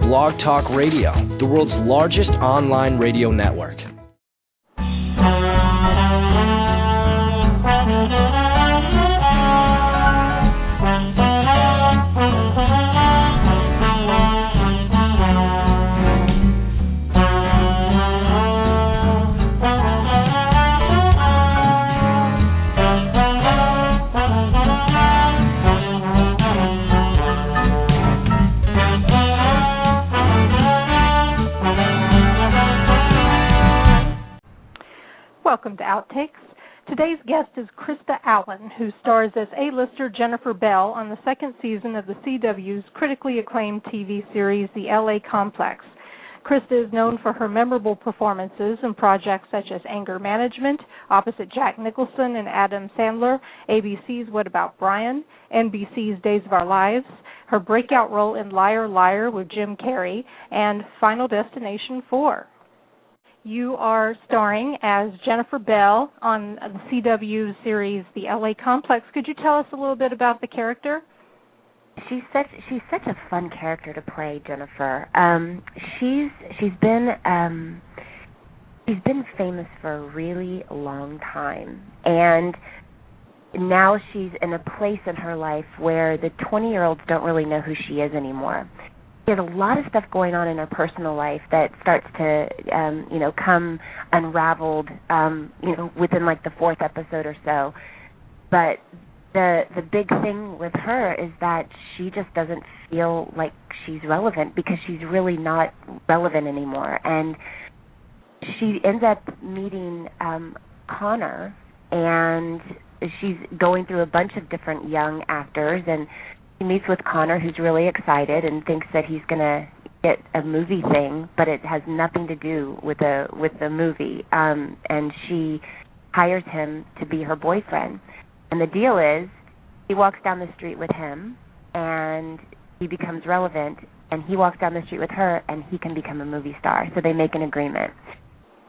Blog Talk Radio, the world's largest online radio network. Welcome to OutTakes. Today's guest is Krista Allen, who stars as A-lister Jennifer Bell on the second season of the CW's critically acclaimed TV series, The LA Complex. Krista is known for her memorable performances in projects such as Anger Management, opposite Jack Nicholson and Adam Sandler, ABC's What About Brian, NBC's Days of Our Lives, her breakout role in Liar Liar with Jim Carrey, and Final Destination 4. You are starring as Jennifer Bell on the CW series The LA Complex. Could you tell us a little bit about the character? She's such a fun character to play, Jennifer. She's been famous for a really long time, and now she's in a place in her life where the 20-year-olds don't really know who she is anymore. She has a lot of stuff going on in her personal life that starts to, come unraveled, within like the fourth episode or so. But the big thing with her is that she just doesn't feel like she's relevant because she's really not relevant anymore. And she ends up meeting Connor, and she's going through a bunch of different young actors, and she meets with Connor, who's really excited and thinks that he's going to get a movie thing, but it has nothing to do with the movie. And she hires him to be her boyfriend. And the deal is, he walks down the street with him, and he becomes relevant, and he walks down the street with her, and he can become a movie star. So they make an agreement.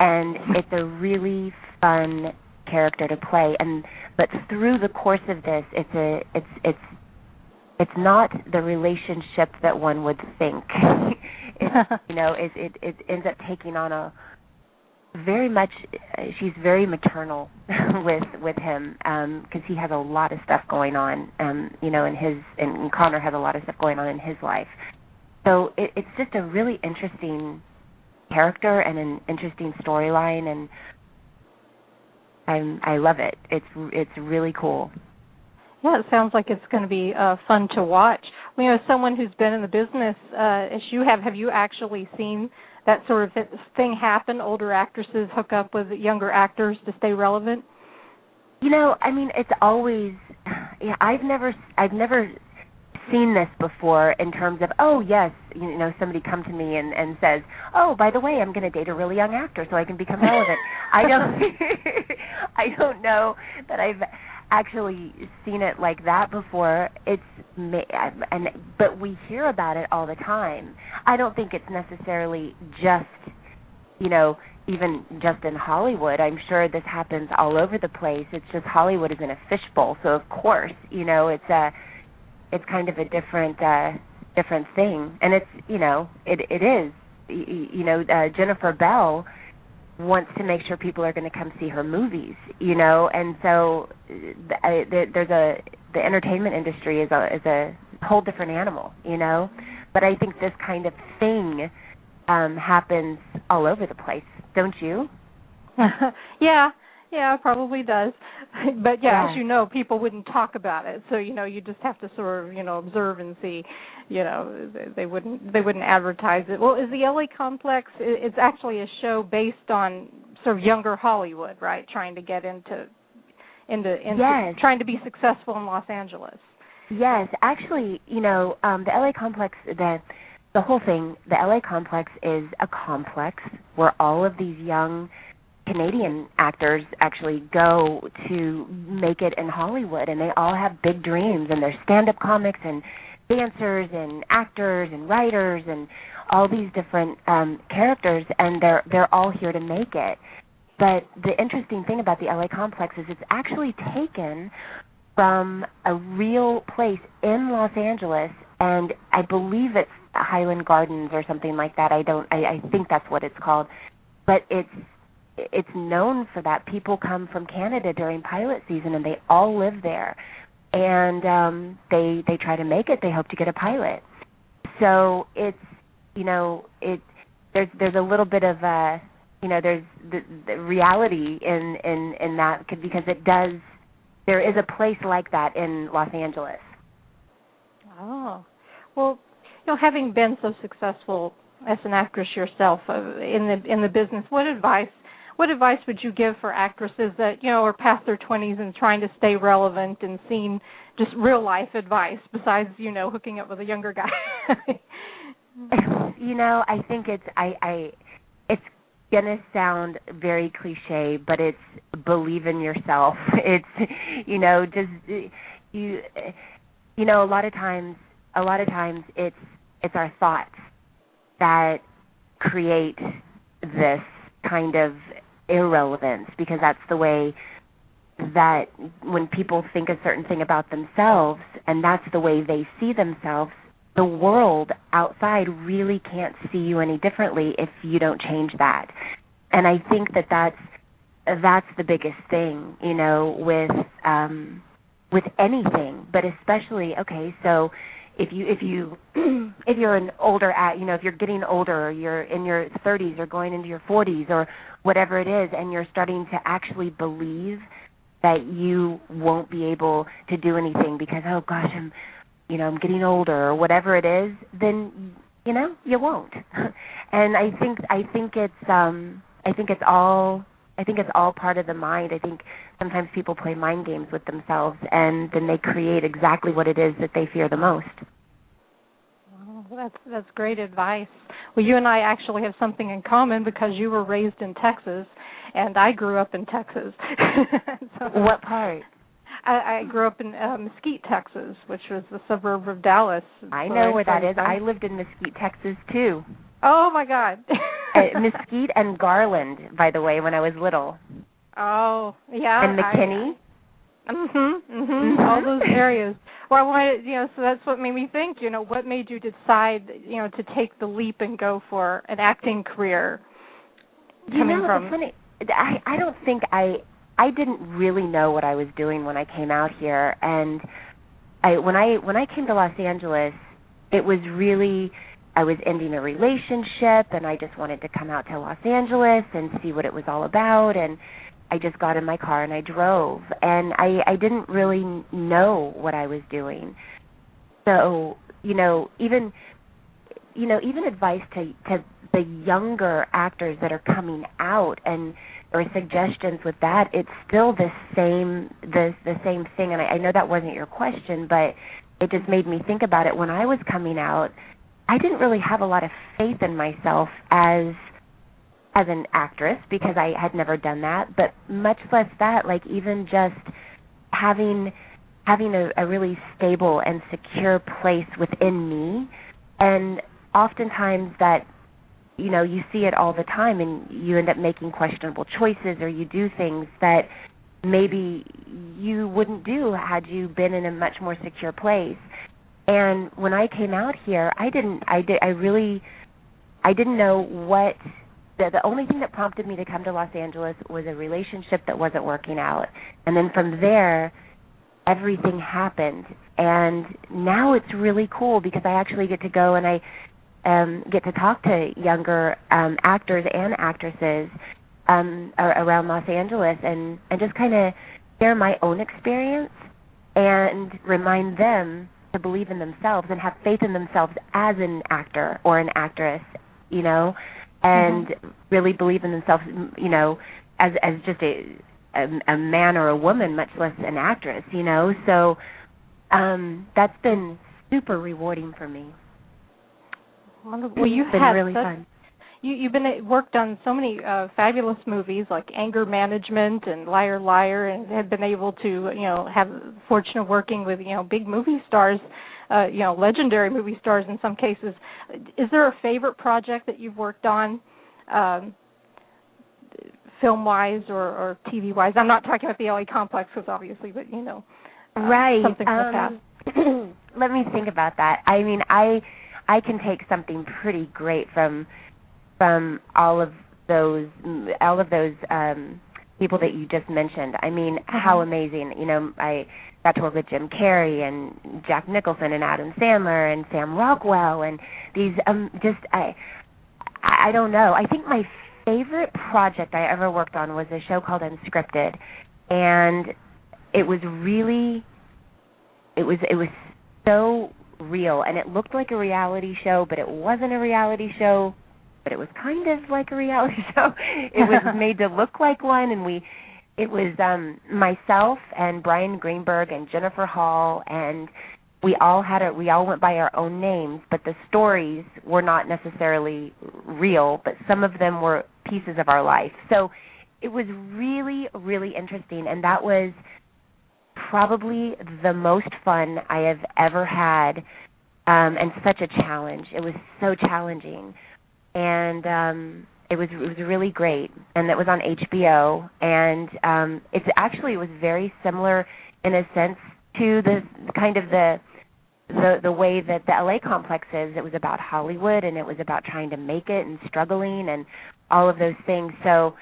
And it's a really fun character to play. But through the course of this, it's not the relationship that one would think. It ends up taking on a very much. She's very maternal with him because he has a lot of stuff going on. And Connor has a lot of stuff going on in his life. So it's just a really interesting character and an interesting storyline, and I love it. It's really cool. Yeah, it sounds like it's going to be fun to watch. As someone who's been in the business, as you have you actually seen that sort of thing happen? Older actresses hook up with younger actors to stay relevant? It's always. I've never seen this before in terms of, oh yes, somebody come to me and says, oh, by the way, I'm going to date a really young actor so I can become relevant. I don't know that I've actually seen it like that before. But we hear about it all the time. I don't think it's necessarily just, even just in Hollywood. I'm sure this happens all over the place. It's just Hollywood is in a fishbowl, so of course, it's kind of a different thing, and it is. Jennifer Bell wants to make sure people are going to come see her movies, and so the entertainment industry is a whole different animal, But I think this kind of thing happens all over the place, don't you? Yeah, it probably does. But yeah, as you know, people wouldn't talk about it. So, you just have to sort of, observe and see, they wouldn't advertise it. Well, is the LA Complex, it's actually a show based on sort of younger Hollywood, right? Trying to get into yes. Trying to be successful in Los Angeles. Yes, actually, the LA Complex, the whole thing, the LA Complex is a complex where all of these young Canadian actors actually go to make it in Hollywood, and they all have big dreams, and they're stand-up comics and dancers and actors and writers and all these different characters, and they're all here to make it. But the interesting thing about the LA Complex is it's actually taken from a real place in Los Angeles, and I believe it's Highland Gardens or something like that. I think that's what it's called. But it's known for that. People come from Canada during pilot season, and they all live there. And they try to make it. They hope to get a pilot. So it's, there's a little bit of there's the reality in that, because there is a place like that in Los Angeles. Oh, well, having been so successful as an actress yourself in the business, what advice would you give for actresses that are past their 20s and trying to stay relevant and seeing just real life advice besides hooking up with a younger guy? I think it's gonna sound very cliche, but it's believe in yourself. It's a lot of times it's our thoughts that create this kind of irrelevance, because that's the way that when people think a certain thing about themselves and that's the way they see themselves, the world outside really can't see you any differently if you don't change that. And I think that's the biggest thing, with anything, but especially, so if you're an older, if you're getting older, or you're in your 30s or going into your 40s or whatever it is, and you're starting to actually believe that you won't be able to do anything because, oh gosh, I'm getting older or whatever it is, then you won't. And I think it's all part of the mind. I think sometimes people play mind games with themselves, and then they create exactly what it is that they fear the most. Well, that's great advice. Well, you and I actually have something in common, because you were raised in Texas, and I grew up in Texas. So, what part? I grew up in Mesquite, Texas, which was the suburb of Dallas. I know where that is. I lived in Mesquite, Texas, too. Oh, my God. Mesquite and Garland, by the way, when I was little. Oh, yeah. And McKinney. All those areas. Well, I wanted, so that's what made me think, what made you decide, to take the leap and go for an acting career? It's funny. I don't think I didn't really know what I was doing when I came out here, and when I came to Los Angeles, it was really, I was ending a relationship, and I just wanted to come out to Los Angeles and see what it was all about, and I just got in my car and I drove, and I didn't really know what I was doing. So, even advice to the younger actors that are coming out, or suggestions with that, it's still the same thing. And I know that wasn't your question, but it just made me think about it. When I was coming out, I didn't really have a lot of faith in myself as an actress, because I had never done that, but much less that, like even just having a really stable and secure place within me. And oftentimes that, you see it all the time, and you end up making questionable choices, or you do things that maybe you wouldn't do had you been in a much more secure place. And when I came out here, I didn't know what. The only thing that prompted me to come to Los Angeles was a relationship that wasn't working out. And then from there, everything happened. And now it's really cool, because I actually get to go and I get to talk to younger actors and actresses around Los Angeles, and just kind of share my own experience and remind them to believe in themselves and have faith in themselves as an actor or an actress, and really believe in themselves, as just a man or a woman, much less an actress, So that's been super rewarding for me. Well, you've been had really fun. You've worked on so many fabulous movies like Anger Management and Liar Liar, and have been able to have the fortune of working with big movie stars, legendary movie stars in some cases. Is there a favorite project that you've worked on, film-wise or TV-wise? I'm not talking about the LA Complex, because obviously, but right. Something from the past. Let me think about that. I mean, I I can take something pretty great from all of those people that you just mentioned. I mean, how amazing. You know, I got to work with Jim Carrey and Jack Nicholson and Adam Sandler and Sam Rockwell and these I don't know. I think my favorite project I ever worked on was a show called Unscripted, and it was so real, and it looked like a reality show, but it wasn't a reality show, but it was kind of like a reality show. It was made to look like one, and it was myself and Brian Greenberg and Jennifer Hall, and we all went by our own names, but the stories were not necessarily real, but some of them were pieces of our life. So it was really, really interesting, and that was probably the most fun I have ever had, and such a challenge. It was so challenging, and it was really great. And that was on HBO, and it was very similar in a sense to the kind of the way that the LA complex is. It was about Hollywood, and it was about trying to make it and struggling and all of those things. So,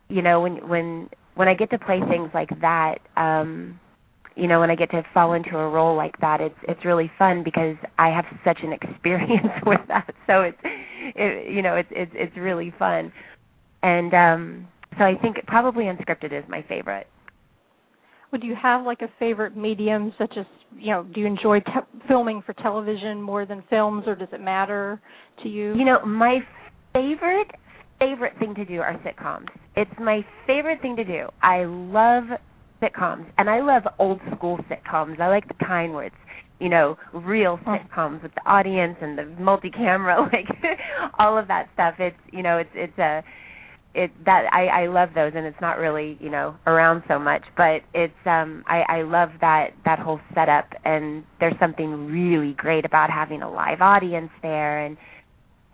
you know, when I get to play things like that, you know, when I get to fall into a role like that, it's really fun because I have such an experience with that. So it's really fun. And so I think probably Unscripted is my favorite. Would you have like a favorite medium, such as, you know, do you enjoy filming for television more than films, or does it matter to you? You know, my favorite thing to do are sitcoms. It's my favorite thing to do. I love sitcoms, and I love old school sitcoms. I like the kind where it's, you know, real sitcoms with the audience and the multi-camera, like all of that stuff. It's, you know, I love those, and it's not really, you know, around so much, but it's I love that whole setup, and there's something really great about having a live audience there, and,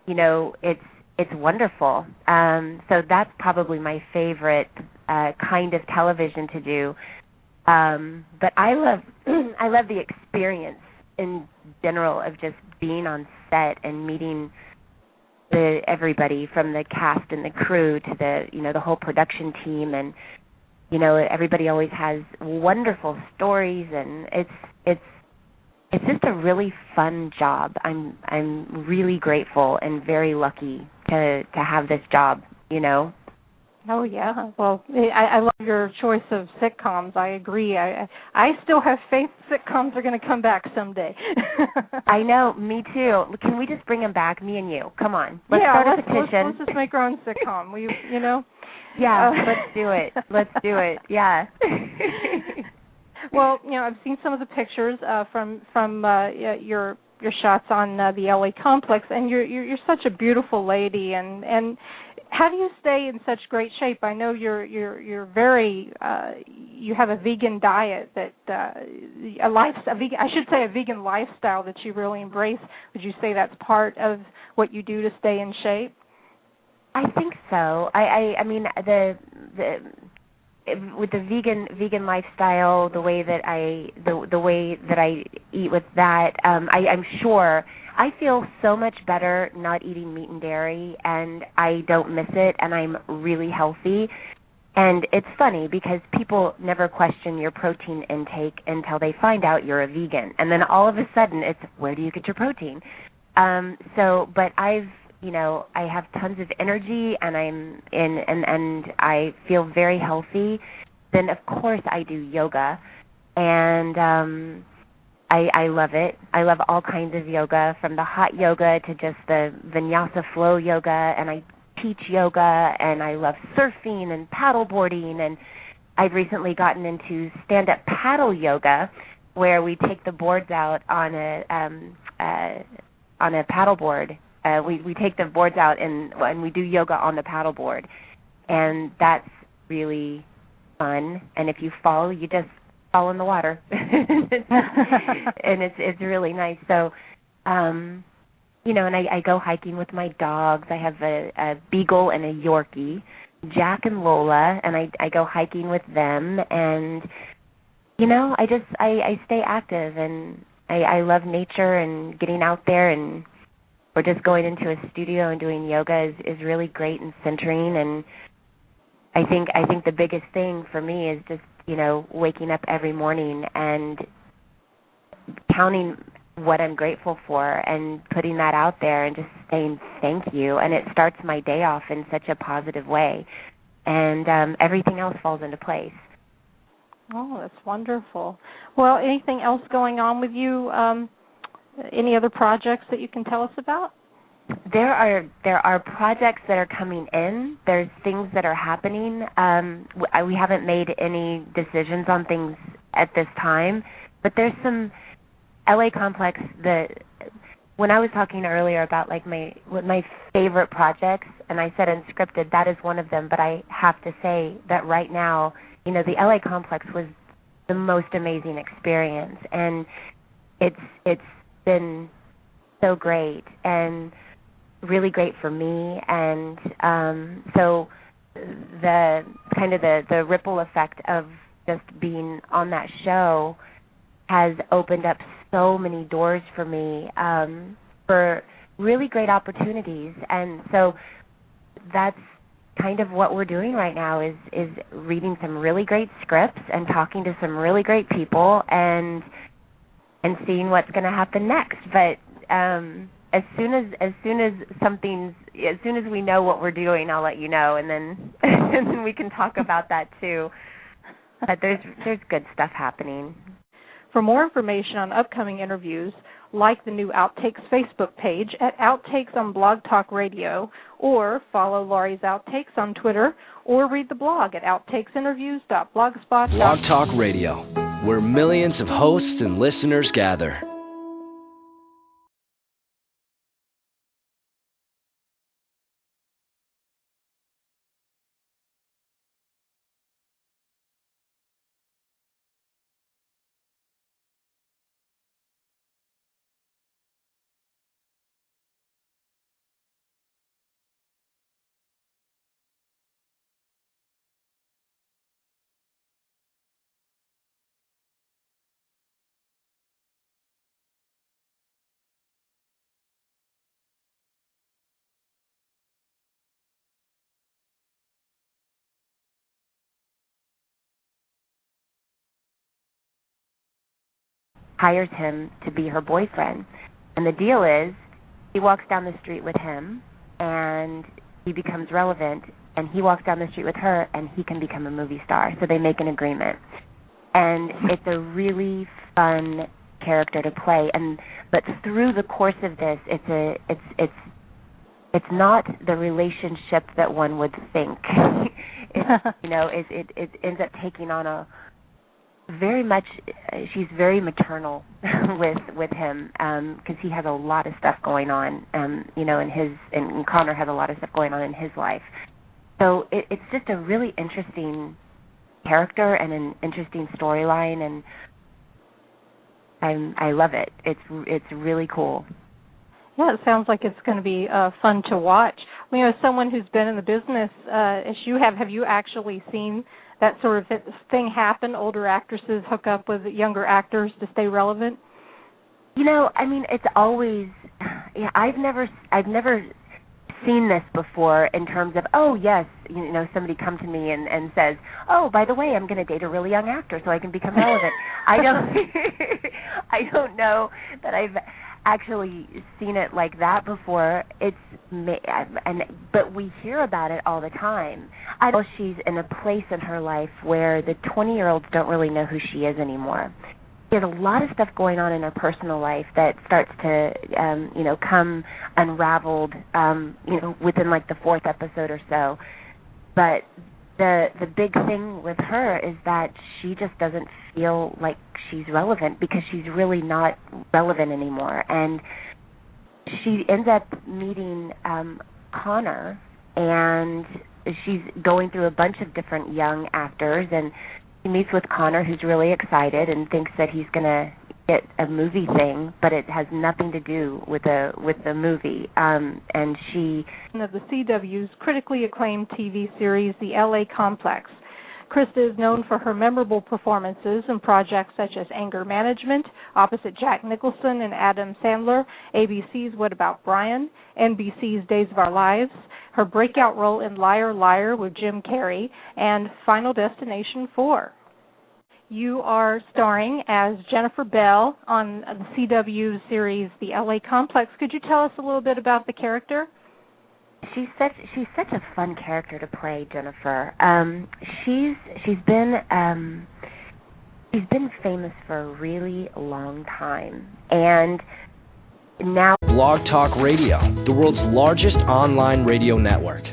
you know, it's wonderful. So that's probably my favorite kind of television to do. But I love the experience in general of just being on set and meeting everybody from the cast and the crew to the whole production team, and, you know, everybody always has wonderful stories, and it's just a really fun job. I'm really grateful and very lucky to have this job, you know. Oh, yeah. Well, I love your choice of sitcoms. I agree. I still have faith sitcoms are going to come back someday. I know. Me too. Can we just bring them back, me and you? Come on. Let's start a petition. Let's just make our own sitcom. You know? Yeah, let's do it. Let's do it. Yeah. Well, you know, I've seen some of the pictures from your shots on the LA complex, and you're such a beautiful lady, and how do you stay in such great shape? I know you're very you have a vegan diet that a vegan lifestyle that you really embrace. Would you say that's part of what you do to stay in shape? I think so. I mean with the vegan lifestyle, the way that I eat with that, I'm sure I feel so much better not eating meat and dairy, and I don't miss it, and I'm really healthy. And it's funny because people never question your protein intake until they find out you're a vegan, and then all of a sudden it's, where do you get your protein? But I have tons of energy, and and I feel very healthy. Then of course I do yoga, and I love it. I love all kinds of yoga, from the hot yoga to just the vinyasa flow yoga, and I teach yoga, and I love surfing and paddleboarding, and I've recently gotten into stand-up paddle yoga, where we take the boards out on a paddleboard. We take the boards out and we do yoga on the paddleboard, and that's really fun. And if you fall, you just fall in the water, and it's really nice. So, and I go hiking with my dogs. I have a beagle and a Yorkie, Jack and Lola, and I go hiking with them. And I stay active, and I love nature and getting out there and or just going into a studio and doing yoga is really great and centering. And I think the biggest thing for me is just, waking up every morning and counting what I'm grateful for and putting that out there and just saying thank you. And it starts my day off in such a positive way. And everything else falls into place. Oh, that's wonderful. Well, anything else going on with you? Any other projects that you can tell us about? There are projects that are coming in. There's things that are happening. We haven't made any decisions on things at this time, but there's some LA Complex that when I was talking earlier about like my favorite projects, and I said unscripted, that is one of them. But I have to say that right now, the LA Complex was the most amazing experience, and it's been so great and really great for me. And so the kind of the ripple effect of just being on that show has opened up so many doors for me for really great opportunities. And so that's kind of what we're doing right now is reading some really great scripts and talking to some really great people and seeing what's going to happen next. But as soon as we know what we're doing, I'll let you know, and then and then we can talk about that too. But there's good stuff happening. For more information on upcoming interviews, like the new OutTakes Facebook page at OutTakes on Blog Talk Radio, or follow Laurie's OutTakes on Twitter, or read the blog at outtakesinterviews.blogspot.com. Blog Talk Radio, where millions of hosts and listeners gather. Hires him to be her boyfriend. And the deal is, he walks down the street with him, and he becomes relevant, and he walks down the street with her, and he can become a movie star. So they make an agreement. And it's a really fun character to play. But through the course of this, it's not the relationship that one would think. It ends up taking on a very much, she's very maternal with him because he has a lot of stuff going on, and Connor has a lot of stuff going on in his life. So it's just a really interesting character and an interesting storyline, and I love it. It's really cool. Yeah, it sounds like it's going to be fun to watch. As someone who's been in the business as you have you actually seen that sort of thing happen? Older actresses hook up with younger actors to stay relevant? It's always, I've never seen this before in terms of, oh, yes, somebody come to me and says, oh, by the way, I'm going to date a really young actor so I can become relevant. I don't know that I've actually seen it like that before. But we hear about it all the time. I know she's in a place in her life where the 20-year-olds don't really know who she is anymore. There's a lot of stuff going on in her personal life that starts to, come unraveled, within like the fourth episode or so. But the big thing with her is that she just doesn't feel like she's relevant because she's really not relevant anymore. And she ends up meeting Connor, and she's going through a bunch of different young actors, and she meets with Connor, who's really excited and thinks that he's going to get a movie thing, but it has nothing to do with the movie. And she... of the CW's critically acclaimed TV series, The LA Complex. Krista is known for her memorable performances in projects such as Anger Management, opposite Jack Nicholson and Adam Sandler, ABC's What About Brian, NBC's Days of Our Lives, her breakout role in Liar Liar with Jim Carrey, and Final Destination 4. You are starring as Jennifer Bell on the CW series The LA Complex. Could you tell us a little bit about the character? She's such a fun character to play, Jennifer. She's been famous for a really long time, and now Blog Talk Radio, the world's largest online radio network.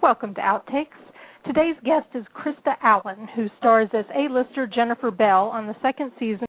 Welcome to OutTakes. Today's guest is Krista Allen, who stars as A-lister Jennifer Bell on the second season